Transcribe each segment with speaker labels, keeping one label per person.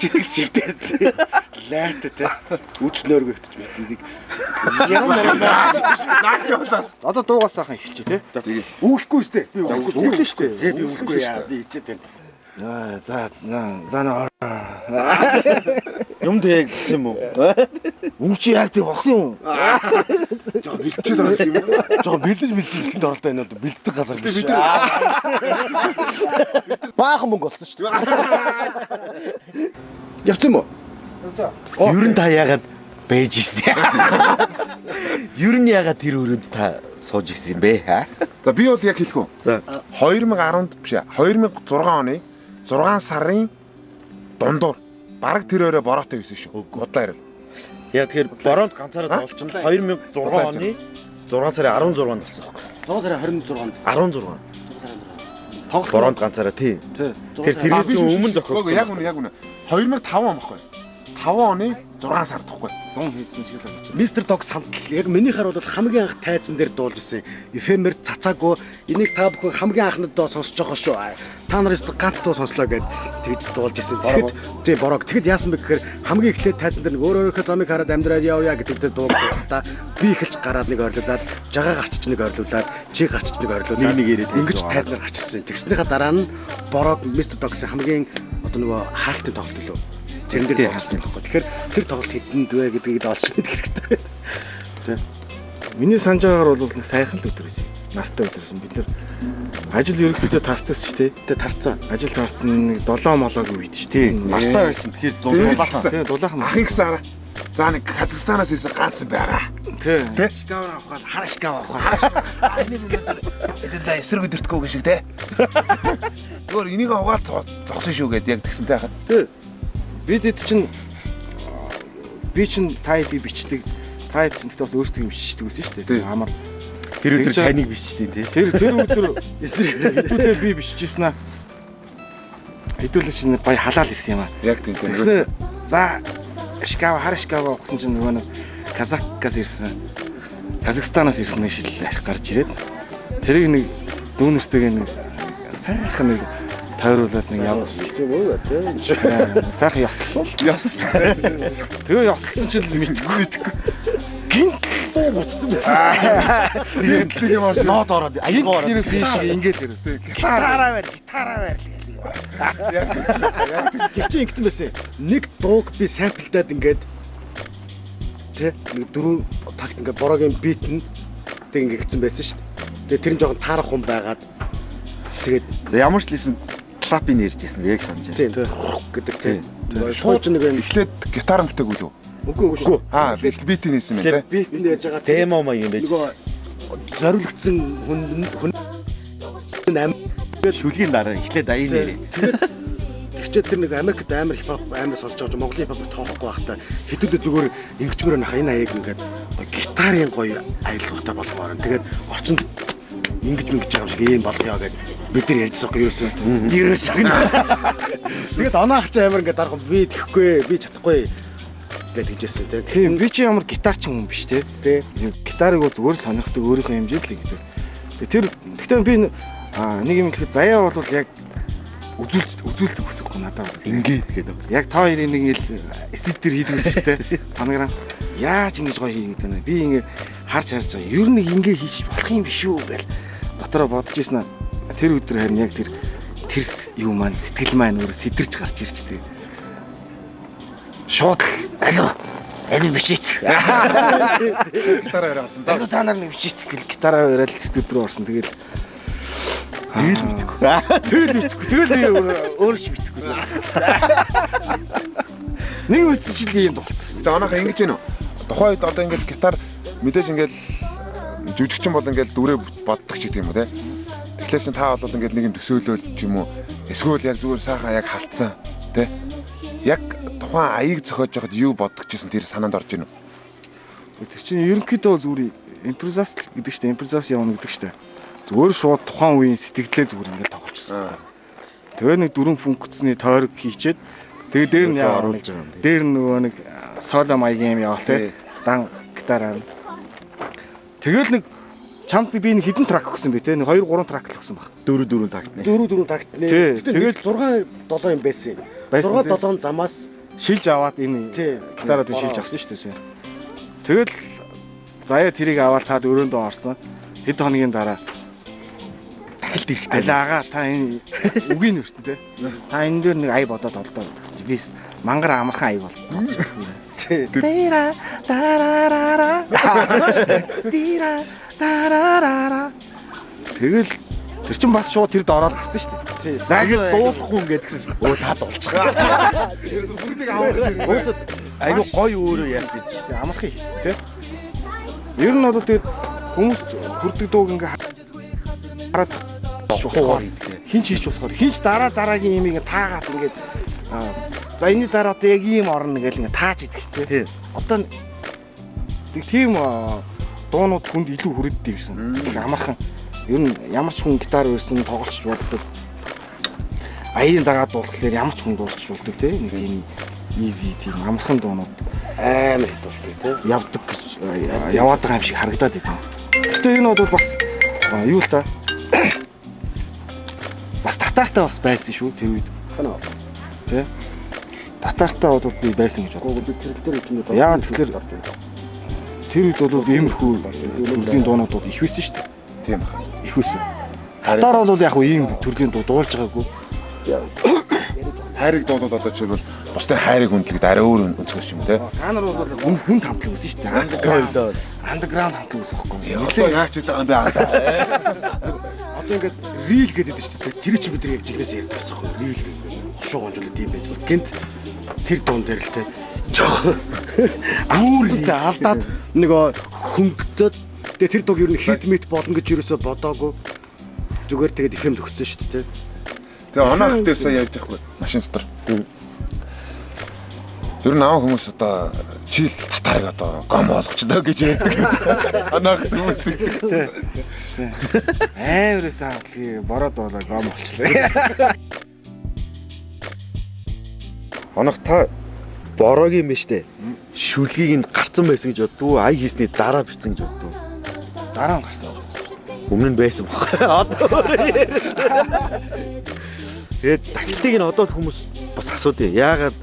Speaker 1: сэтгэл шивтэй. Лайт те. Үчнөөргөө хэвчээ. Яруу наач явлаас. Одоо дуугаас сайхан ихчээ те. Үүхгүй өстэй. Би үүхгүй шүү дээ. Би үүхгүй яа. Би ичээд байна. За юм дээ гэсэн юм уу? Үуч яг тийм болсон юм. Жоо бэлтчихэд орох юм уу? Жоо бэлдэж бэлтчихэд оролтой энэ одоо бэлддэг газар биш. Баахан мөнгө болсон шүү дээ. Явц юм уу? Ер нь та яагаад байж ирсэн? Ер нь яагаад тэр өрөөнд та сууж ирсэн юм бэ?
Speaker 2: За би бол яг хэлэх үү. За 2010 биш 2006 оны 6 сарын дундуур бараг тэр өрөө бороотой байсан шүү. Гудлаа ирэл.
Speaker 1: Яа тэгэхээр бороонд ганцаараа толчсон 2006 оны 6 сарын 16-нд болсон байхгүй. 6 сарын 26-нд 16. Тоглох бороонд ганцаараа тий. Тэгэхээр тэрээс өмнө зохиолсон.
Speaker 2: Яг үнэ 2005 он байхгүй. 5 оны 6 сард тахгүй 100 хийсэн шиг санагдаж байна.
Speaker 1: Мистер Дог сандал яг миний хараад хамгийн анх тайзан дээр дуулж ирсэн. Эфемер цацаагүй энийг та бүхэн хамгийн анхнадаа сонсож байгаа шүү. Та нар өстө ганц дуу сонслоо гэд тэгж дуулж ирсэн. Тэгэхэд тий борог. Тэгэхэд яасан бэ гэхээр хамгийн эхлээд тайзан дээр нэг өөрөөхөө замыг хараад амьдраад явъя гэдэг дуулах та би эхэлж гараад нэг ойрлуулад жагаа гарчиж нэг ойрлуулад чи гарчиж нэг ойрлуулад нэг ирээд ингэж тайзан дээр гарчсан. Тэгснийхаа дараа нь борог мистер Догс хамгийн одоо нөгөө хаалтын тоглолт лөө тэрэн дээр болсон юм байна. Тэгэхээр тэр тоглолт хэдэнд вэ гэдгийг олж мэдэх хэрэгтэй. За. Миний санаж байгаагаар бол нэг сайхан л өдөр байсан. Нартай өдөр байсан. Бид нар ажил ерөнхийдөө тарцсан шүү дээ. Тэгээ тарцсан. Ажил тарцсан нэг 7 молоогийн үед шүү дээ.
Speaker 2: Нартай байсан. Тэгэхээр дулаахан.
Speaker 1: Тэгээ дулаахан.
Speaker 2: Ахын гэсэн араа. За нэг Казахстанаас ирсэн ганц байгаа.
Speaker 1: Тий. Шкав авах, хара шкав авах.
Speaker 2: Эдэлээ эсрэг өдөртгөө гэх шиг те. Зүгээр энийг аваад зогсон шүү гэд яг тэгсэнтэй хаа.
Speaker 1: Тий. Бид чинь тайп бичдэг. Тайп чинь бас өөртөө бичдэг байсан шүү дээ. Амар
Speaker 3: тэр өдөр таныг бичдэг тий.
Speaker 1: Тэр өдөр хэдүүлээ би биччихсэн аа. Хэдүүлээ чинь бая халаал ирсэн юм аа.
Speaker 2: Яг тийм.
Speaker 1: Тэгснэ за шкав хара шкав авахсан чинь нөгөө Казахстаас ирсэн. Казахстанаас ирсэн нэг шил гарч ирээд тэрийг нэг дүүнэртэйгээ нэг сайхан нэг тойруулаад нэг явуулсан шүү дээ тий. Сайхан яссан. Тэгээ яссан ч л мэдгүй. Гинтлээ буцсан байсан.
Speaker 2: Гинтлээ юм аа.
Speaker 1: Нот ороод аягаа ороод тэрээс ийш ингээд ирсэн. Гитараа байр. Яг чи ингэсэн байсан. Нэг дууг би самплдаад ингээд тий нэг 4 такт ингээд бороогийн бит нь тэг ингээд гэсэн байсан шүү дээ. Тэгээ тэр нь жоохон таарах хүн байгаад тэгээд
Speaker 3: ямар ч л хийсэн клапыг нэрж ирсэн яг санаж байна.
Speaker 1: Тийм гэдэг тийм. Шууд нэг
Speaker 2: эхлээд гитар мөртэйг үү?
Speaker 1: Үгүй.
Speaker 2: Бит нээсэн юм тий.
Speaker 1: Бит нь яаж байгаа
Speaker 3: демо маяг юм байж.
Speaker 1: Зориулгдсан хүн
Speaker 3: шүлгийн дараа эхлээд аян нэрээ.
Speaker 1: Тэгчээд тэр нэг Америкт амар хипхоп амар сонсож байгаа Монголын хипхоп тоохгүй байхдаа хэдүүлээ зүгээр ингэчмөр нах энэ аяг ингээд гитарын гоё аялалтай болгомоор. Тэгээд орчинд ингэж байгаа юм шиг ийм болгоё гэд бид нар ярьжсэн юм ерөөсөө. Тэгээд оноох ч амар ингээд дарах би тэхгүй би чадахгүй гэж хэлжсэн тийм. Би чи ямар гитарч юм биш те. Гитарыг зүгээр сонирхдаг өөрийнхөө хэмжээд л гэдэг. Тэр гэхдээ би нэг юм хэлэхэд заяа бол яг үзүүлдэг хүсэхгүй надад
Speaker 3: ингээд гэдэг.
Speaker 1: Яг та хоёрын нэг ил эсэд төр хийдэг байсан шүү дээ. Танаграа яаж ингэж гоё хийгээд байна. Би ингэ харж байгаа. Ер нь ингэ хийж болох юм биш үү гэл дотроо бодож ийсэн. Тэр өдөр харин яг тэр юу маань сэтгэл маань өөрөө сэтэрч гарч ирчтэй. Шууд аль бичиж.
Speaker 2: Гитараа орсон.
Speaker 1: Та нар нэг бичиж гэл гитараа өрөөл студид руу орсон. Тэгэл
Speaker 2: мэдгүй.
Speaker 1: Тэгэл өөрөө ч мэдгүй. Нэг үтчил юм болчихсон.
Speaker 2: Тэгээ оноохоо ингэж гэнэ үү? Тухайн үед одоо ингээд гитар мэдээж ингээд жүжигчин бол ингээд дүрээ боддог ч гэдэг юм уу те. Тэгэхээр чин та бол ингээд нэг юм төсөөлөл ч юм уу эсвэл яг зүгээр сайхан яг халтсан те. Яг тухайн аяыг зохиож байхад юу боддог чсэн тэр санаанд орж гэнэ үү?
Speaker 1: Тэр чинь ерөнхийдөө зүгээр импровизац гэдэг чинь импровизац явна гэдэг чинь зүгээр шууд тухайн үеийн сэтгэлдээ зүгээр ингээд тоглолцсон. Тэгээ нэг 4 функцны тойрог хийчээд тэгээ дээр нь оруулж байгаа юм. Дээр нөгөө нэг соло маягийн юм яваал те. Дан гитараа. Тэгэл нэг
Speaker 4: чамд би нэг хідэн трак өгсөн бэ те. Нэг 2 3 трак л өгсөн баг.
Speaker 3: 4 такт нэ.
Speaker 1: 4 такт нэ.
Speaker 4: Тий,
Speaker 1: Тэгээд 6 7 юм байсан. 6 7 замаас
Speaker 4: Шилж аваад энэ гитараа дэ шилж авсан шүү дээ. Тэгэл заяа тэрийг аваад цаад өрөөндөө орсон. Хэд хоногийн дараа дахилт ирэхтэй. Алаагаа та энэ үгийн нэрч те. Та энэ дээр нэг ая бодоод олдоо гэсэн чи би мангар амархан ая бол. Тира тарарара. Тира тарарара. Тэгэл тэр чин бас шууд тэрд ороод гарсан шүү дээ. За ингэ дуулахгүй ингээд гэсэн чинь өө та дуулчих. Бүрдийг аваад
Speaker 3: Уусад айгүй гоё өөрөө яасан юм чи.
Speaker 4: амархан хийцэн те. Ер нь бол тэгээд хүмүүс хүрдэг дууг ингээ хараад болохоор хинч хийж болохоор хинч дараагийн юм ингээ таагаад ингээд за энэ дараа одоо яг ийм орно гэж ингээ тааж идэх шүү дээ. Одоо нэг тийм дуунууд хүнд илүү хүрээдтэй ирсэн. Амархан ер нь ямар ч хүн гитар өрсөн тоглолч болдог. Аяын дагаад дуулахлаар ямар ч хүн дуулж болдог те. Нэг тийм easy тийм амархан дуунууд амар хэд болдог те. Явдаг гэж яваад байгаа юм шиг харагдаад байна. Гэхдээ энэ бол бас юу л та бас татаартай бас байсан шүү тэр үед. Тэ? Татаартай бол би байсан гэж бодлоо. Яа тэгэхээр тэр үед бол иймэрхүү төрлийн дуунууд их байсан шүү дээ.
Speaker 2: Тийм бах.
Speaker 4: Их байсан. Татаар бол яг ийм төрлийн дуу дуулж байгаагүй.
Speaker 2: Хайрыг дуулаад одоо жишээлбэл бусдын хайрыг хүндлэхэд арай өөр өнцгөөс юм те.
Speaker 4: Та нар бол хүн хамтлаг байсан шүү дээ. Андерграунд хамтлаг байсан байхгүй юу?
Speaker 2: Одоо яаж ч байгаа юм бэ андаа.
Speaker 1: одоо ингээд рил гэдэг дээ шүү дээ. Тэр чи бид яг жилээс ярьдаг байсан хөө. Рил шууган жуулаад юм байж. Гэнт тэр дуун дээр л те жоохон амууртай алдаад нөгөө хөнгөдөд тэгээ тэр дуг ер нь хит мит болно гэж юусоо бодоагүй. Зүгээр тэгээд FM төгссөн шүү дээ.
Speaker 2: Тэгээ оноо хөтөө сая яаж яах вэ? Машин дотор. Ер нь аав хүмүүс одоо чил татарыг одоо гом болгочдоо гэж ярьдаг. Оноо хүмүүс тэгдэг.
Speaker 4: Аймрээс хаадлыг бороод болоо гом болчихлоо.
Speaker 3: Онох та бороогийн биш үү? Шүлгийг нь гарцсан байсан гэж боддгоо, ая хийсний дараа бичсэн гэж боддгоо.
Speaker 4: Дараа нь гарсан гэж бодсон.
Speaker 3: Өмнө нь байсан баг. Одоо тэгээд тахилтыг нь одоо л хүмүүс бас асуудаг. Яагаад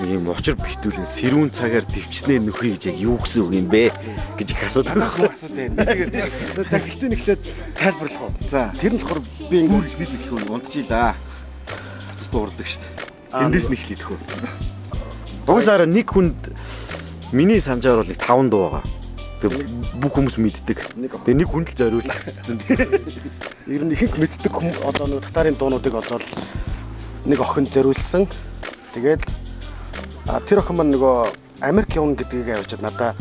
Speaker 3: ийм учир битүүлэн сэрүүн цагаар төвчснээ нөхөй гэж яг юу гэсэн үг юм бэ гэж их асуудаг.
Speaker 4: Асуудаг. Тэгээд
Speaker 1: тахилтын эхлээд тайлбарлах уу.
Speaker 4: за
Speaker 3: Тэр нь болохоор би ингээд бизнес хэлэх нь унтчихлаа. Буцад дуурдаг шүү дээ. Эндээс нь эхлэх хөө. Угсаараа нэг хүнд миний санджаар бол 5 дуу байгаа. Тэг бүх хүмүүс мэддэг. Тэгээ нэг хүнд л зориулсан.
Speaker 1: Ер нь ихэнх мэддэг хүн одоо нэг татарын дуунуудыг олоод нэг охин зориулсан. Тэгээд тэр охин маань нөгөө Америк явна гэдгийг авчиад надаа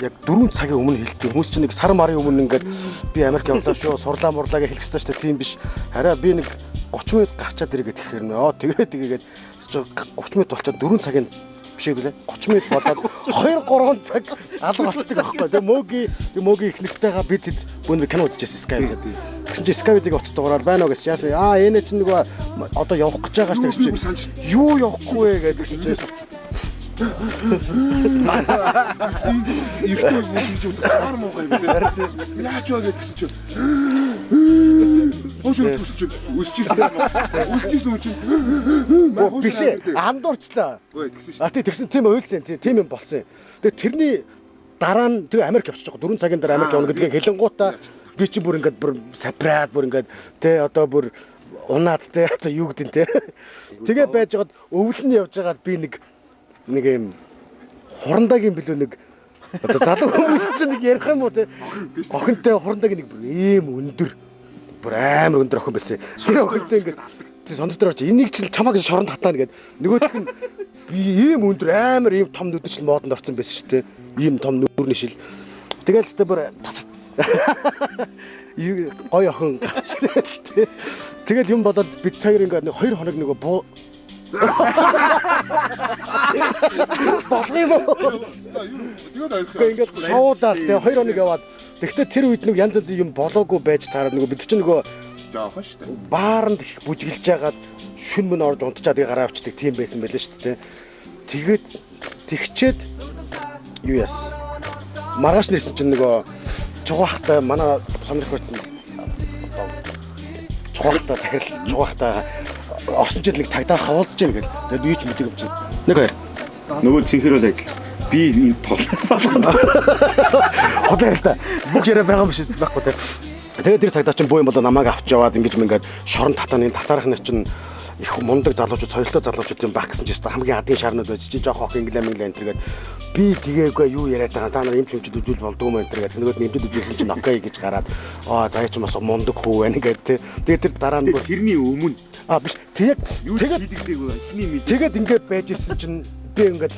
Speaker 1: яг 4 цагийн өмнө хэлдэг. Хүмүүс чинь нэг сар марын өмнө ингээд би Америк явлаа шүү, сурлаа мурлаа гэж хэлэх ёстой шүү дээ. Тийм биш. Хараа би нэг 30 минут гарчаад ирэгээд тэгэхээр нөө тэгээд 30 минут болчиход 4 цагийн биш ээ 30 минут болоод 2 3 цаг алга болчихдаг байхгүй. Тэгээ мөгийн ихнэгтэйгээ бид хэд өнөр кино үзчихсэн Skype гэдэг. Тэгсэн чинь Skype-ийг оцтод дуурал байна уу гэсэн яасан. Энэ чинь нөгөө одоо явах гэж байгаа шүү дээ. Юу явахгүй вэ гэдгсэн чинь
Speaker 2: Иртөө ингэж удаар муугай юм байна. Яаж вэ гэсэн чинь Өөшөө төсч үсчихсэн юм. Үсчихсэн юм чинь.
Speaker 1: биш ээ. Андуурчлаа. Тэгсэн тийм ойлсон. Тийм юм болсон. Тэгээ тэрний дараа нь тэгээ Америк явчих жоох 4 цагийн дараа Америк явна гэдгийг хэлэнгуутаа би чи бүр ингээд бүр сапраад бүр ингээд тэ одоо бүр унаад тэ одоо юу гэдэг нь тэ. Тэгээ байжгаад өвлөн явж байгаад би нэг юм хурандагийн билүү нэг одоо залуу хүмүүс чинь нэг ярих юм уу тэ. Охинтой хурандагийн нэг ийм өндөр бүр амар өндөр охин байсан. Тэр охинтой ингээд сондогдор очиж энийг чинь чамаа гэж шоронд хатаана гэд нөгөөх нь би ийм өндөр амар ийм том нүдчл модонд орсон байсан шүү дээ. Ийм том нүүрний шил. Тэгэл ч бүр гоё охин гарч. Тэгэл юм болоод бид хоёр ингээд 2 хоног нөгөө болох юм уу? Тэгээд ингээд шоудаад тэгээ 2 хоног яваад тэгтээ тэр үед нэг янз янз юм болоогүй байж таараад нөгөө бид чинь нөгөө
Speaker 2: жаахан шүү дээ.
Speaker 1: Бааранд их бүжгэлж яагаад шүн мөн орж унтчаад гараа авчдаг тийм байсан байлаа шүү дээ. Тэгээд тэгчээд юу яас. Маргааш нэрсэн чинь нөгөө чугаахтай манай сонирх байсан. Чугаахтаа захирал чугаахтаа орсон жил нэг цагдаа хаваалцж яана гэл. Тэгээд би ч мэдээгүй юм чинь. Нэг хоёр.
Speaker 3: Нөгөө цэнхэр бол ажил. Би энэ толсоо.
Speaker 1: Хотлоо та. Бүх яриа байгаа юм шиг байхгүй те. Тэгээд тэр цагдаа чинь буу юм болоо намайг авч яваад ингэж мингээд шорон татааны татаархны чинь их мундаг залуучууд соёлтой залуучууд юм баг гэсэн чинь хамгийн адын шарнууд байж чи жоох ох инглээ энтергээд би тгээгүй юу яриад байгаа та нар юм чимчд үзүүл болдгоо мэн энтергээд нөгөөд нэмтэд үзүүлсэн чинь окей гэж гараад заяа ч бас мундаг хүү байна гэдэг. Тэгээд тэр дараа нь
Speaker 3: тэрний өмнө
Speaker 1: биш тэгээд
Speaker 3: юу хийдэгдээгүй эхний мэд.
Speaker 1: Тэгээд ингээд байж исэн чинь би ингээд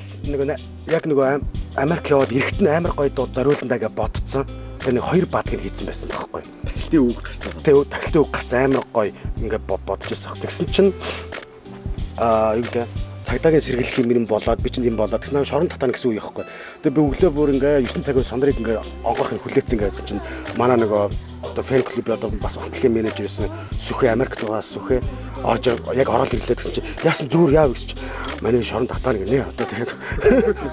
Speaker 1: яг нөгөө Америк яваад эрэхт нь амар гоё дуу зориуландаа гэж бодцсон. Тэр нэг хоёр бадгийг хийсэн байсан байхгүй.
Speaker 3: Тахилтын үг гарсан.
Speaker 1: Тэгээд тахилтын үг гарц амар гоё ингээд бодож ирсэн. Тэгсэн чинь юу гэдэг цагдаагийн сэргэлэх юм болоод би чинь юм болоод тэгсэн шорон татана гэсэн үг яахгүй. Тэгээд би өглөө бүр ингээд 9 цаг сондрыг ингээд онгохын хүлээцэн гэсэн чинь манай нөгөө одоо фэн клуб одоо бас хамтлагийн менежер байсан Сүхэ Америкт байгаа Сүхэ орж яг ороод ирлээ гэсэн чинь яасан зүгээр яав гэж чинь манай шорон татана гэнэ одоо тэгээд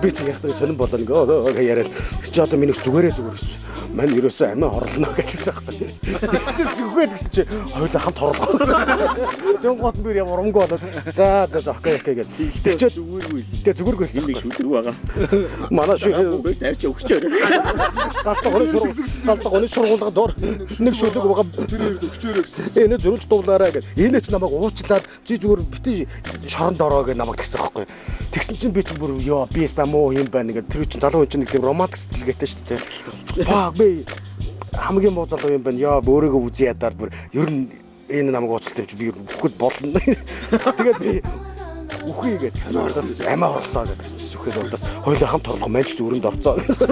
Speaker 1: би чинь ярихтаа сонирн болоо ингээ яриад чи одоо миний зүгээрээ зүгээр гэж мань ерөөсөө амиа хорлоно гэсэн байхгүй. Тэгсэн чинь Сүхэ гэсэн чинь хоёулаа хамт хорлоо. Тэгэн гот би ямар урамгүй болоод за окей гэж. Тэгчээд зүгээргүй юм биш үү тэр байгаа. Манай шиг
Speaker 3: Найрч өгчөөр.
Speaker 1: Галтаа сургуулга дор нэг шүлэг байгаа өгчөөрэй. Энэ зөрүүлж дуулаарай гэж. Энэ ч намайг уучлаад чи зүгээр бити шоронд ороо гэж намайг тэгсэн байхгүй. Тэгсэн чинь би ч бүр ёо би стамуу юм байна гэдэг. Тэр чинь залуу хүн чинь нэг тийм романтик сэтгэлгээтэй шүү дээ. Фак би хамгийн муу залуу юм байна. Ёо өөрийгөө үзье ядаар бүр ер нь энэ намайг уучлсан юм чи би бүхэд болно. Тэгээд би үхий гэдгсэн урдаас амиа хорлоо гэдгсэн сүхэд урдаас хоёулаа хамт хорлох маань ч өрөнд орцоо гэсэн.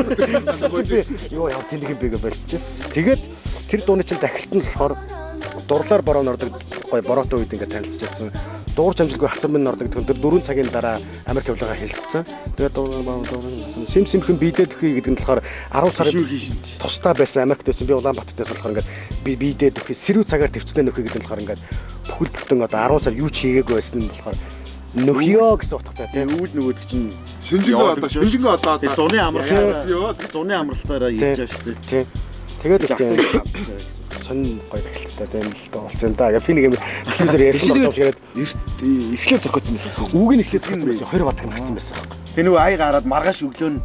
Speaker 1: Би ёо яа тэнэг юм бэ гэж болчихсон. Тэгээд тэр дууны чинь дахилт нь болохоор дурлаар бороо нордог гой бороотой үед ингээд танилцчихсан. Дуур чамжилгүй хацар минь нордог тэр 4 цагийн дараа Америк явлага хэлсэн. Тэгээд симхэн бидээд өхий гэдэг нь болохоор 10 сарын тусдаа байсан Америкт байсан. Би Улаанбаатарт байсан болохоор ингээд би бидээд өхий сэрүү цагаар төвчнээ нөхий гэдэг нь болохоор ингээд бүхэл бүтэн одоо 10 сар юу ч хийгээгүй байсан нь болохоор нөхиё гэсэн утгатай тийм
Speaker 3: Үүл нөгөөд чинь
Speaker 2: шинжингээ одоо
Speaker 3: зуны амралтаараа ирж байгаа шүү дээ.
Speaker 1: Тийм. Тэгээд сонь гоё тахилттай тийм л болсон да. Яг финик юм телевизээр ярьсан болж яриад эхлээд зохиоцсон байсан. Үг нь эхлээд зохиоцсон байсан. 20 бат гарсан байсан.
Speaker 3: Тэр нөгөө ай гараад маргааш өглөө нь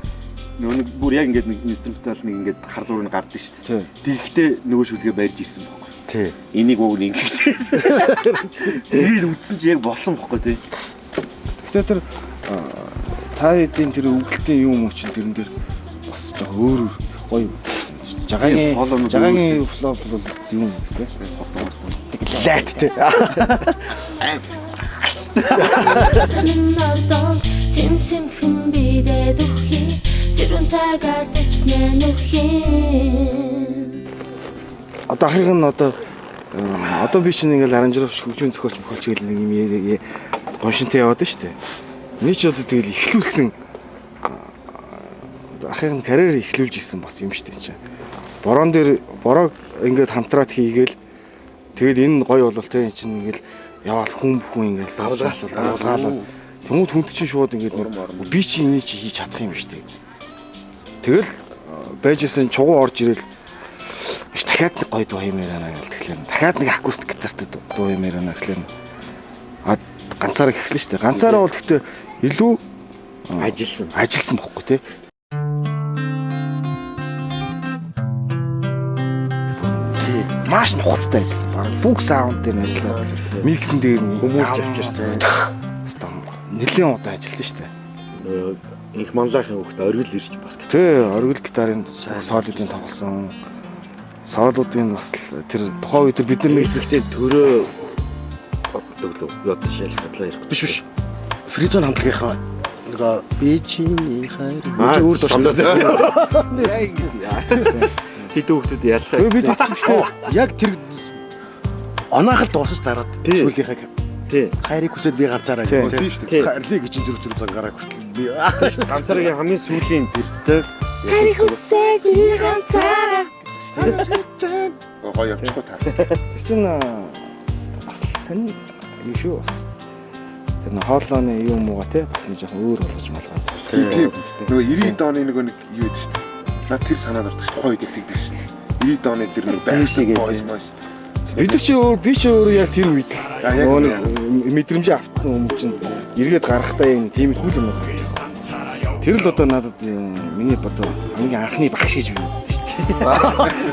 Speaker 3: нөгөө бүр яг ингээд нэг инструментал нэг ингээд хар зураг гардаг шүү дээ. Тэгэхдээ нөгөө шүлгээ барьж ирсэн байхгүй.
Speaker 1: Тий.
Speaker 3: Энийг үг нэг хийсэн. Тэгээд үдсэн чи яг болсон байхгүй тий.
Speaker 4: Тэгэхээр тэр та хэдийн тэр өвгөлтийн юм уу чинь тэрэн дээр бас жоо өөр гоё жагагийн флоп бол юм тийм
Speaker 1: Лайт тий.
Speaker 5: Симхэн бидээд үхий сэрүүн цагаар төвчнээ нүхий.
Speaker 4: Одоо ахыг нь одоо би чинь ингээл аранжировч хөгжмийн зохиолч гээл нэг юм яриа гоншинтай яваад нь штэ. Миний ч одоо тэгэл ихлүүлсэн ахыг нь карьер ихлүүлж исэн бас юм штэ чинь. Бороо ингээд хамтраад хийгээл тэгэл энэ гоё болол те чинь ингээл яваал хүн ингээл суулгаалаа. Тэмүүл хүнд чинь шууд ингээд би чи энийг чи хийж чадах юм штэ. Тэгэл байжсэн чугуу орж ирэл дахиад нэг гоё дуу юм ярана гэл тэгэхээр дахиад нэг акустик гитартай дуу юм ярана гэхлээр ганцаараа ихсэн шүү дээ. Ганцаараа бол гэхдээ илүү ажилласан бохгүй тий. Маш нухацтай ажилласан. Бараг бүх саунд дээр ажиллаад миксэн дээр
Speaker 1: Хүмүүс авчирсан.
Speaker 4: Нэлээд удаа ажилласан шүү дээ.
Speaker 3: Их манлайхын хөхт оргил ирж бас гэх.
Speaker 4: Тий, оргил гитарын соолуудын тоглосон. Соолуудын бас тэр тухайн үед бид нар нэг
Speaker 3: ихтэй төрөө бодлоо. Яд шалхатлаа ярих.
Speaker 1: Биш. Фризон хамтлагийнхаа нөгөө би чиний хайр
Speaker 3: өөр
Speaker 1: дуртай.
Speaker 3: Тэд хүүхдүүд яллаа.
Speaker 1: Тэгээ би тэгтээ яг тэр онаахал дуусаж дараад сүүлийнхаа
Speaker 3: тий
Speaker 1: хайрыг хүсээд би ганцаараа
Speaker 2: тийм шүү дээ.
Speaker 1: хайрлыг гэж зүрх зангараа хүртэл би
Speaker 3: ганцаараа хамгийн сүүлийн тэр
Speaker 5: Хайрыг хүсээд би ганцаараа
Speaker 2: Гоё явчихгүй та.
Speaker 4: тэр чинь бас сайн юм шүү бас. Тэр хоолойны юм уугаа те бас нэг жоохон өөр болгож малгай.
Speaker 2: Тийм. Нөгөө 90-ад оны нэг юу гэдэг шүү дээ. Наад тэр санаад ордог шүү. Тухайн үед тэгдэг шин. 90 оны тэр нэг байшиг boys.
Speaker 4: Бид нар би ч өөрөө яг тэр үед
Speaker 2: Яг
Speaker 4: мэдрэмж автсан хүмүүс чинь эргээд гарахтаа энэ тийм их үл юм болж байгаа. Тэр л одоо надад миний бодоо хамгийн анхны багш гэж би боддоо шүү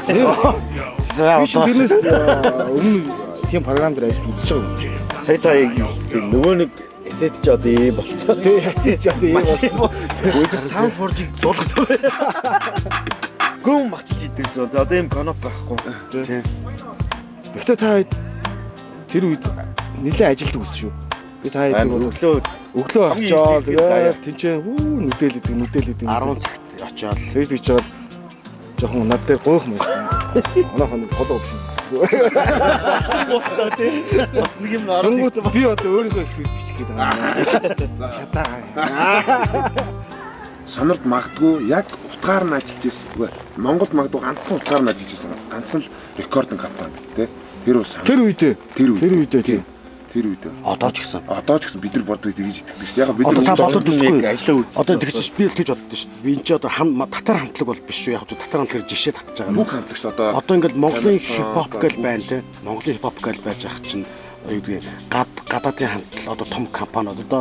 Speaker 4: дээ.
Speaker 3: За
Speaker 4: Би ч тэрнээс өмнө тийм програм дээр ажиллаж үзэж байгаа юм чи.
Speaker 3: сая нөгөө нэг эсэд ч одоо ийм болцоо.
Speaker 4: Тэгээд ч одоо ийм
Speaker 3: Өөдөө саунд форжиг зулгацсан. Гүн мачиж идэгсэн. Одоо ийм коноп байхгүй. Тийм.
Speaker 4: Гэхдээ та хэд тэр үед нэлээд ажилтдаг ус шүү. Би та хэд өглөө очоод тэгээд тэнцэн нүдэлэдэг
Speaker 1: 10 цагт очоод
Speaker 4: Facebook чаад жоохон над дээр гоох юм. Оноохон голоо биш.
Speaker 3: Бас нэг юм орон
Speaker 4: Би одоо өөрийнхөө хэлбэг бичих гээд байгаа.
Speaker 2: Сонорд магадгүй яг утгаар нь ажиллаж байсан. Монголд магадгүй ганцхан утгаар нь ажиллаж байсан. Ганцхан л рекординг компани тий. Тэр ус
Speaker 4: Тэр үед тийм.
Speaker 2: Тэр үед.
Speaker 1: одоо ч гэсэн
Speaker 2: Бид нар боддог тэгж итгэдэг шүү. Яг бид
Speaker 1: одоо та
Speaker 2: нар
Speaker 1: бодод үзгүй
Speaker 3: ажлаа үзсэн.
Speaker 1: одоо тэгж би л тэгж боддоо шүү дээ. Би энэ ч одоо татар хамтлаг бол биш шүү. Яг татар хамтлаг жишээ татж байгаа.
Speaker 2: бүх хамтлагч одоо
Speaker 1: Одоо ингээд Монголын хипхоп гэл байна те. Монголын хипхоп гэл байж ах чинь юу гэдэг гадаадын хамтлал одоо том компаниуд одоо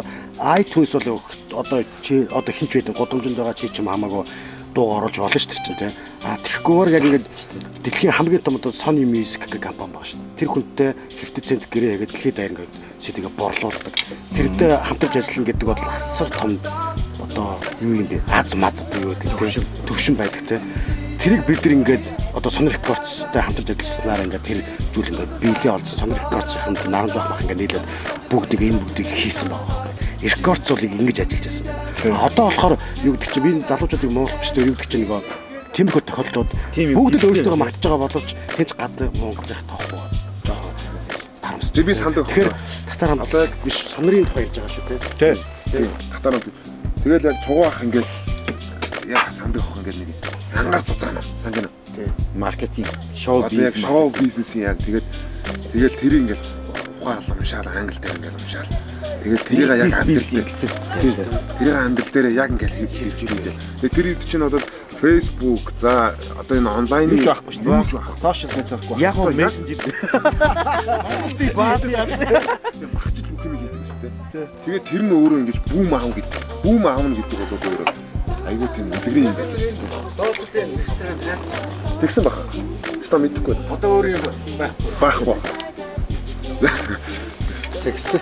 Speaker 1: iTunes бол одоо хинч байдаг гудамжинд байгаа чи чим хамаагүй дуу оруулж болно шүү дээ чинь те. Тэгэхгүйгээр яг ингээд дэлхийн хамгийн том одоо Sony Music гэх компани байгаа шүү дээ. Тэр хүнтэй 50 Cent гэрээ ягаад дэлхийд даяар ингээд сэдгээ борлуулдаг. Тэртэй хамтарч ажиллана гэдэг бол асар том одоо юу юм бэ? Аз маз одоо юу гэдэг төвшин байдаг те. Тэрийг бид нар ингээд одоо Sony Records-тай хамтарч ажилласнаар ингээд тэр зүйл ингээд биелээ олсон Sony Records-ийн наран зах мах ингээд нийлээд бүгдийг хийсэн байгаа байхгүй. Records бол ингэж ажиллаж байсан. Одоо болохоор юу гэдэг чинь би залуучуудыг муулах биш дээ юу гэдэг чинь нөгөө тиймэрхүү тохиолдлууд бүгд л өөрсдөө магтаж байгаа боловч тэнц гад Монголынх тоохгүй жоохон харамсаж.
Speaker 2: би сандаг.
Speaker 1: Тэгэхээр татар хамтлаг биш сонирын тухай ярьж байгаа шүү те.
Speaker 2: тий. Татар хамтлаг. Тэгэл яг цугаах ингээд яг сандаг хөх ингээд нэг ангаар цуцаана. Сангана.
Speaker 3: Маркетинг, шоу
Speaker 2: Одоо яг
Speaker 3: бизнес.
Speaker 2: шоу бизнесийн яг тэгэл тэр ингээд ухаал уншаал англи дээр ингээд уншаал. Тэгэл тэрийг яг амьдрал дээр
Speaker 3: гэсэн.
Speaker 2: тэрийг амьдрал дээр яг ингээд хийж ирээ. Тэгээ тэр үед чинь одоо Facebook за одоо энэ онлайны
Speaker 4: Юу ч байхгүй шүү дээ.
Speaker 2: Юу ч байхгүй.
Speaker 4: Сошиал нэтворк
Speaker 3: Яг гоо мессенжер. Бааз яа.
Speaker 2: Багчж бүх юм хийдэг шүү дээ. Тэгээд тэр нь өөрөө ингэж бүүм аавна гэдэг бол өөрөө айгүй тийм үлгэрийн юм байна шүү дээ. Тэгсэн баха. Ста мэдэхгүй.
Speaker 4: Одоо өөр юм
Speaker 2: Байхгүй.
Speaker 1: Тэгсэн.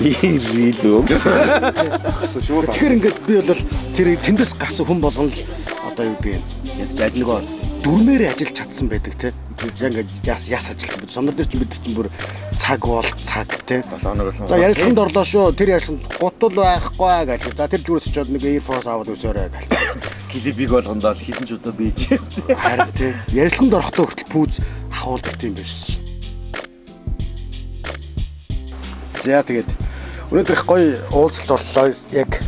Speaker 3: Ирилөө.
Speaker 1: Тэгэхээр ингээд би бол тэр тэндээс гарсан хүн болгон л одоо юу гэдэг
Speaker 3: Ядаж
Speaker 1: нөгөө дүрмээр ажиллаж чадсан байдаг те. Яг ингээд яс ажиллах бид сонор дээр ч бид чинь бүр цаг бол цаг те.
Speaker 3: 7 хоног болсон.
Speaker 1: За ярилцлаганд орлоо шүү. Тэр ярилцлаганд гутал байхгүй гэх. За тэр зүгээс очиод нэг earphones аваад өсөөрэй гэх.
Speaker 3: Клипийг болгондоо хитэн ч удаа бийж.
Speaker 1: Харин те. Ярилцлаганд орохдоо хүртэл пүүз ахуулдаг юм биш шүү. За тэгээд өнөөдөр их гоё уулзалт боллоо. Яг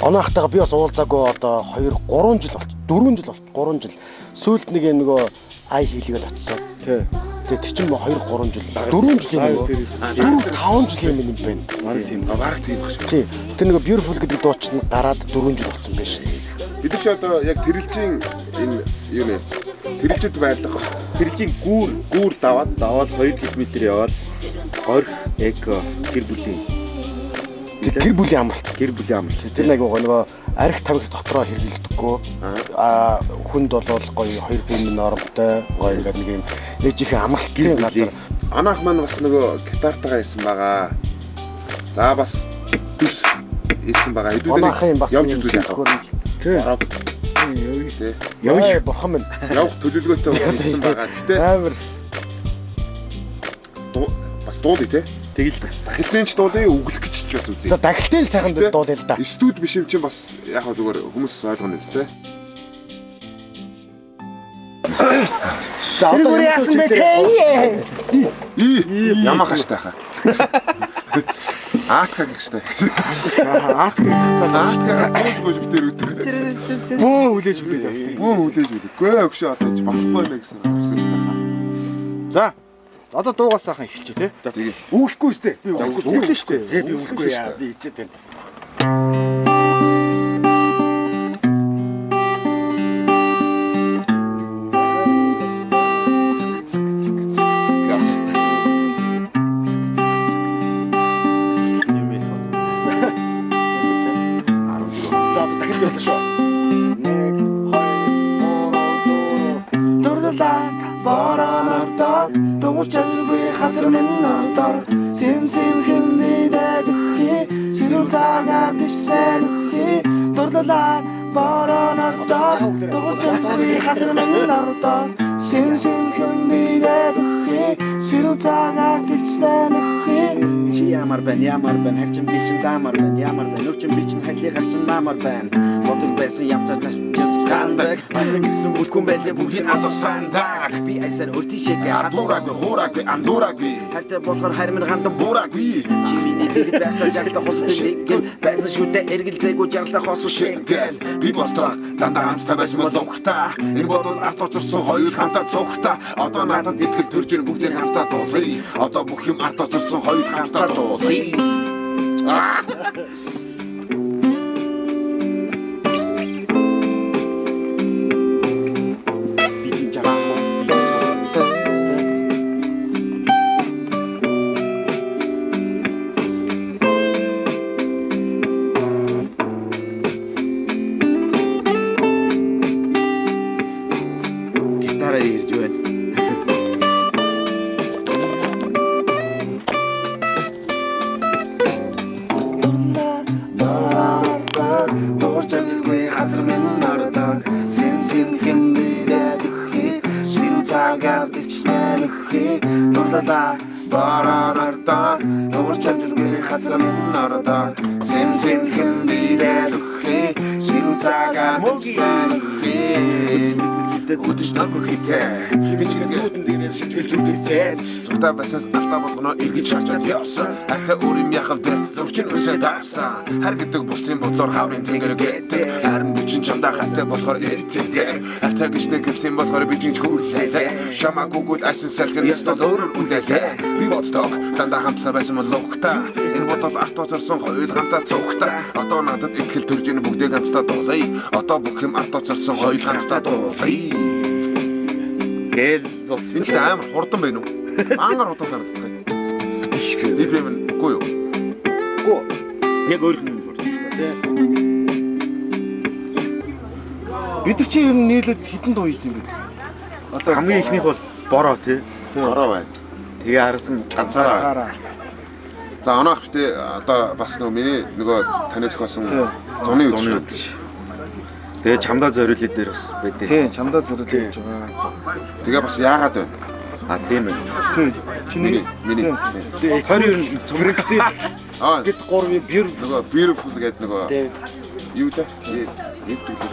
Speaker 1: оноохтойгоо би бас уулзаагүй одоо 2 3 жил болчих. 4 жил болчих. 3 жил. Сүүлд нэг юм нөгөө ай хийлгээд очсон.
Speaker 4: тий.
Speaker 1: Тэгээд тэр чинь 2 3 жил. 4 жилийн нөгөө 4 5 жилийн юм байна.
Speaker 2: Бараг тийм баг шүү.
Speaker 1: Тий. Тэр нөгөө beautiful гэдэг дууч нь гараад 4 жил болсон байна шүү.
Speaker 2: Бид нар ч одоо яг тэрэлжийн энэ юу нэ тэрэлжид байлгах
Speaker 3: Тэрлжийн гүүр даваад 2 км яваад горх эко гэр бүлийн
Speaker 1: Гэр бүлийн амралт. Тэр нэг нөгөө арх тамхи дотроо хэрэглэдэггүй. Хүнд бол гоё 2 бие нормтой гоё ингээд нэг юм нэг жихэн амралтын газар.
Speaker 2: Анаах маань бас нөгөө гитартайгаа ирсэн байгаа. За бас бүс ирсэн байгаа.
Speaker 1: Анаахын бас
Speaker 2: явж үзүүлээ.
Speaker 1: Тий.
Speaker 2: Тий.
Speaker 1: Яваа бурхан минь.
Speaker 2: Явах төлөвлөгөөтэй ирсэн байгаа. Гэтэ
Speaker 1: Амар
Speaker 2: бас дуулъя те.
Speaker 3: тэгэл та.
Speaker 2: Дахилтын ч дуулъя, өглөх гэж ч бас үзье.
Speaker 1: за дахилтын сайхан дуулъя л да.
Speaker 2: Студ биш юм чинь бас яг хаа зүгээр хүмүүс ойлгоно биз те.
Speaker 1: За одоо яасан бэ те?
Speaker 2: Ямаа хаштай хаа. Аатка гэжтэй. Аатка гүйж битэр өдөр.
Speaker 1: Бөө хүлээж авсан.
Speaker 2: Бөө хүлээж үлээгүй өгшөө одоо ч болохгүй нэ гэсэн хэлсэн шүү дээ.
Speaker 4: За. Одоо дуугаас сайхан ихчээ тий.
Speaker 2: За тэгээ.
Speaker 1: Үүхгүй үстэй. Би
Speaker 4: Үглээ шүү дээ.
Speaker 1: би үүхгүй яа. Би ичээд байна. За одоо дахиж явуулна шүү. 1 2 3 дурлалаа бороо дуурч чадгүй хасар минь ордоо сэм хэмнээд өгье сэрүү цагаар дэвсэн өгье дурлалаа бороо дуурч чадгүй хасар минь ордоо сэм хэмнээд өгье сэрүү цагаар дэвсэн өгье чи ямар байна харчин би чин дамар байна ямар байна өвчин би чин хайлыг харчин намар байна бодол байсан явтаж just гандаг атан гэсэн бүлгүн байлээ бүгдийн адуу сандаг би айсаар өртишээгээ адуураагүй хуураагүй андуураагүй хальтай болохоор хармин гандан буураагүй чи миний дэрэг байхдаа жагта хос бэлэгэл байсан шүтэ эргэлзээгүй жаргалтай хос шэнгэл би болтоо дандаа хамттай байсан бол лугтаа энэ бодол арт очирсан хоёул хамтаа цугтаа одоо надад итгэл төрж ир бүгдийн хамтаа дуулъя одоо бүх юм арт очирсан хоёул хамтаа дуулъя Хөдөж наггүй хийцээ химичгэн зүудэн дээрээ сэтгэл зүудээ зүгтаа басаас алдаа болгоно эргэж харчаад явсан артай өөрийн яхав дээр зурчин үсээ давсан хар гэдэг бусдын бодлоор хаврын тэнгэргээд харин бичин чамдаа хатаа болохоор эрцээ артай гэж нэгсэн болохоор бичин хүлээлээ шамаагүй асан салхир ястал өөрөөр үлээлээ би боддог дандаа хамтсаа байсан лугтаа энэ бодол арт оцорсон хоёул хамтаа цугтаа одоо надад итгэл төрж ийн бүгдийг хамтдаа дуулъя одоо бүх юм арт оцорсон хоёул хамтдаа дуулъя гэл зов энэ амар хурдан байна уу? Ангар хурдан санагддаг. Ишгэ. BPM нь үгүй юу? Гоо. Яг өөр юм хурдан шүү дээ.
Speaker 4: Бид нар чи ер нь нийлээд хэдэн дуу хийсэн бэ?
Speaker 3: Одоо хамгийн ихнийх бол бороо тий.
Speaker 2: Бороо байна.
Speaker 3: Тэгээ харсан ганцаараа.
Speaker 2: За оноох битээ одоо бас миний нөгөө таны зохиосон зуны үдшин. Тэгээ чамдаа зориулъя дээр бас байдээ.
Speaker 4: Тийм, чамдаа зориулъя гэж байгаа.
Speaker 2: Тэгээ бас яагаад вэ?
Speaker 3: А тийм ээ.
Speaker 4: Тийм. Чиний
Speaker 2: миний.
Speaker 1: Тэгээ 20 ер нь Фрэнксийн гэд 3-ын
Speaker 2: нөгөө beautiful гэдэг нөгөө юу та?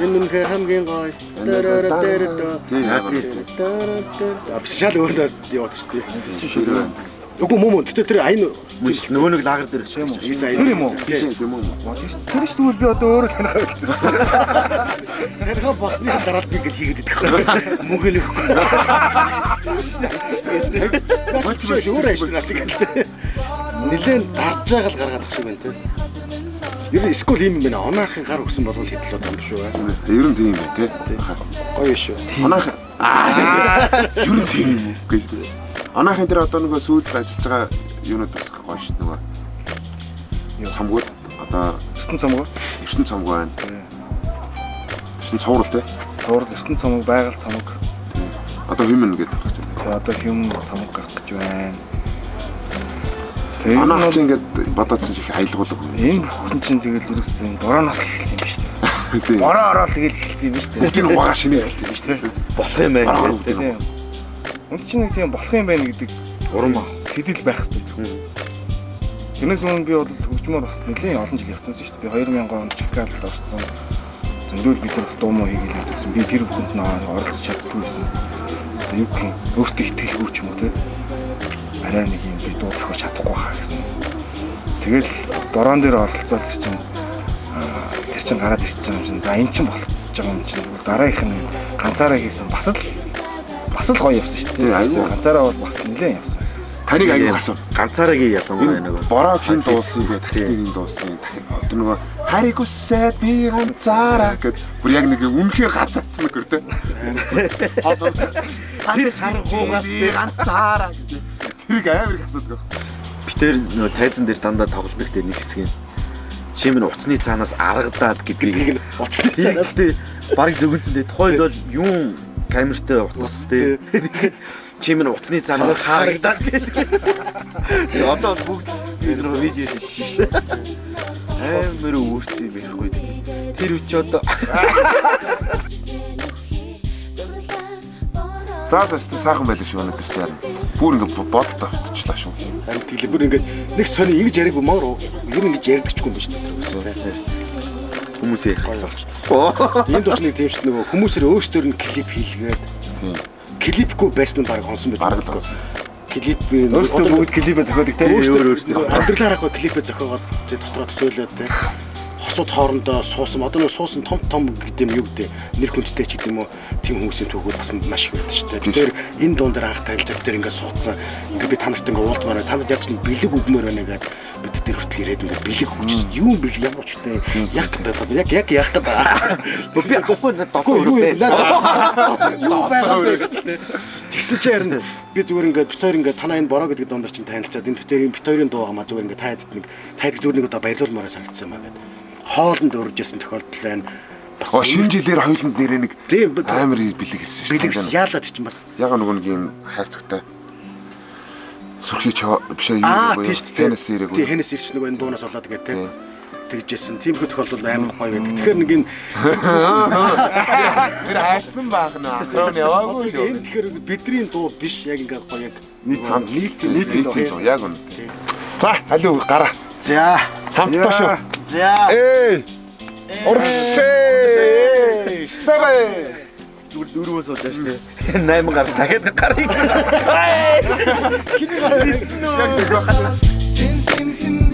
Speaker 1: энэ нэг хамгийн гоё. Шал өөрөөр яваад шүү дээ.
Speaker 2: Чи ширээ.
Speaker 1: Үгүй мөн гэтээ тэр аян
Speaker 3: нөгөө нэг лагер дээр өчсөн юм уу?
Speaker 1: тэр юм уу?
Speaker 2: Тийм үү?
Speaker 4: Тэр ч тэгвэл би одоо өөрөө танихаа хэлсэн.
Speaker 1: Тэрхүү босны дараад би ингээл хийгээд идэх байхгүй. Мөнгө л өгөхгүй. Бочч өөр ажил наач гэлээ. Нилээн дарж байгаа л гаргаад ах шиг байна те. Ер нь скул юм байна. Оноохын гар өгсөн болгол хэдэл удаа юм шүү байна.
Speaker 2: Ер нь тийм бай те.
Speaker 1: Гоё шүү.
Speaker 2: Оноох ер нь тийм юм гэж. Оноохын тэр одоо нөгөө сүүлд ажиллаж байгаа юунууд бас гоё шүү нөгөө. Цамгууд одоо
Speaker 4: Ертөнц цамгаа.
Speaker 2: ертөнц цамг байна. Ертөнц цоврал те.
Speaker 4: Цоврал ертөнц цамаг, байгаль цамаг.
Speaker 2: Одоо human гэдэг багч.
Speaker 4: Тэгээ одоо human цамаг гарах гэж байна.
Speaker 2: Оноох чинь ингээд бодоодсон чих аялгуулга.
Speaker 4: Энэ бүхэн чинь тэгэл ерөөсөн борооноос л хэлсэн юм шүү дээ.
Speaker 2: Тийм.
Speaker 4: Бороо ороод тэгэл хэлсэн юм шүү дээ.
Speaker 2: Тэр угаа шинэ хэлсэн юм шүү дээ.
Speaker 3: Болох юм байна гэдэг.
Speaker 4: Тийм. Үнд чинь нэг тийм болох юм байна гэдэг урам сэтэл байх хэрэгтэй. Тэрнээс өмнө би бол хөгжмөр бас нэлээд олон жил явсан шүү дээ. Би 2000 онд Чикагод орсон. Зөндөл бид нар бас дуу муу хийгээл явсан. Би тэр бүхэнд оролцож чаддгүй байсан. За юу гэх юм өөртөө итгэлгүй ч юм уу те. Арай нэг юм би дуу зохиож чадахгүй хаа гэсэн. Тэгэл борон дээр оролцоод тэр чин гараад ирчихэж байгаа юм чинь. За энэ чин болох байгаа юм чинь. Тэгвэл дараагийнх нь ганцаараа хийсэн бас л гоё явсан шүү дээ. Айгүй ганцаараа бол бас нэлээд явсан.
Speaker 2: Таныг аягүй асуу.
Speaker 3: Ганцаараагийн ялангуяа нэг
Speaker 2: Бороо хин дуулсан юм бэ? Тахилын дуулсан. Тэр нөгөө харикусэд би ганцаараа гэд бүр яг нэг үнэхээр ганцаарцсан нөхөр те. Тэр чаргуугаас би ганцаараа гэж. Тэрийг амар их асуудаг.
Speaker 3: битэр нөө тайзан дээр дандаа тоглох хэрэгтэй нэг хэсэг юм. Чи чимэн уцсны цаанаас аргадаад гэдгийг
Speaker 1: Уцсны цаанаас
Speaker 3: барыг зөвгөнцөндөө тухайд бол юм камертай утас тий. Чимэн уцсны цаанаас харагдаад. Одоо бүгд видео хийж шээ. Амар өөрчлөсөн юм байхгүй. Тэр үчи одоо
Speaker 2: За сайхан байлаа шүү өнөөдөр чи харин. Бүр ингэ бодолтой автчихлаа шүү.
Speaker 1: харин тэгэл бүр ингээд нэг сони ингэж яриаг маар ер нь ингэж ярьдагчгүй юм шүү дээ.
Speaker 3: хүмүүсээ хасалж.
Speaker 1: Энд ч нэг тийм ч нөгөө хүмүүсээр өөрсдөр нь клип хийлгээд клипгүй байсан нь баг хонсон байдаг.
Speaker 2: Бараг л.
Speaker 1: Клип
Speaker 3: Өөрсдөө бүгд клипээ зохиодог те өөрсдөө.
Speaker 1: амьдралаараа клипээ зохиогоод тий дотроо төсөөлөөд тий хосууд хоорондоо суусан одоо нэг суусан том гэдэг юм юу гэдэг нэр хүндтэй ч гэдэг юм уу тийм хүмүүсийн түүхүүд бас маш их байдаг шүү дээ. Тэгэхээр энэ дуун дээр анх танилцаад тэр ингээд суудсан. Ингээд би та нарт ингээд уулзмаар та нар яг ч бэлэг өгмөр байна гэдэг бид тэр хүртэл ирээд ингээд бэлэг өгч юм бэлэг ямар ч үстэй яг гэдэг яг яах гэдэг.
Speaker 3: Би ахгүй надад
Speaker 1: юу байгаа бэ? Тэгсэн чи харин би зүгээр ингээд битээр ингээд танаа энэ бороо гэдэг дуундар чинь танилцаад энэ битээрийн дуу хамаа зүгээр ингээд тайдаг зүгээр нэг одоо баярлуулмаараа санагдсан байна гэдэг. Хоолнд урьжсэн тохиолдол байна.
Speaker 2: Бас шинэ жилээр хоёуланд нэрээ нэг амар бэлэг хэлсэн шүү.
Speaker 1: Бэлэг яалаад чинь бас
Speaker 2: Яг нөгөө нэг юм хайрцагтай. Сүрхий биш юу вэ? Теннис ирэг.
Speaker 1: тий хэнэс ирч нөгөө энэ дуунаас болоод гэдэг тий тэгжсэн тийм их тохиолдол амар гоё байдаг. Тэгэхээр нэг энэ
Speaker 2: Тэр хайцсан байх нь акрон яваагүй шүү.
Speaker 1: энэ тэгэхээр бидний дуу биш яг ингээд гоё яг
Speaker 2: Нийт хамт
Speaker 1: нийт
Speaker 2: дуу яг үнэ. За алуу гараа.
Speaker 1: За
Speaker 2: Хамтдаа шүү.
Speaker 1: За
Speaker 2: Эй! Оргшээ! Савэ!
Speaker 3: зүгээр дөрвөөс болж штэ. 8 гар дахиад гарыг.
Speaker 2: Яг нэг
Speaker 5: Sim sim sim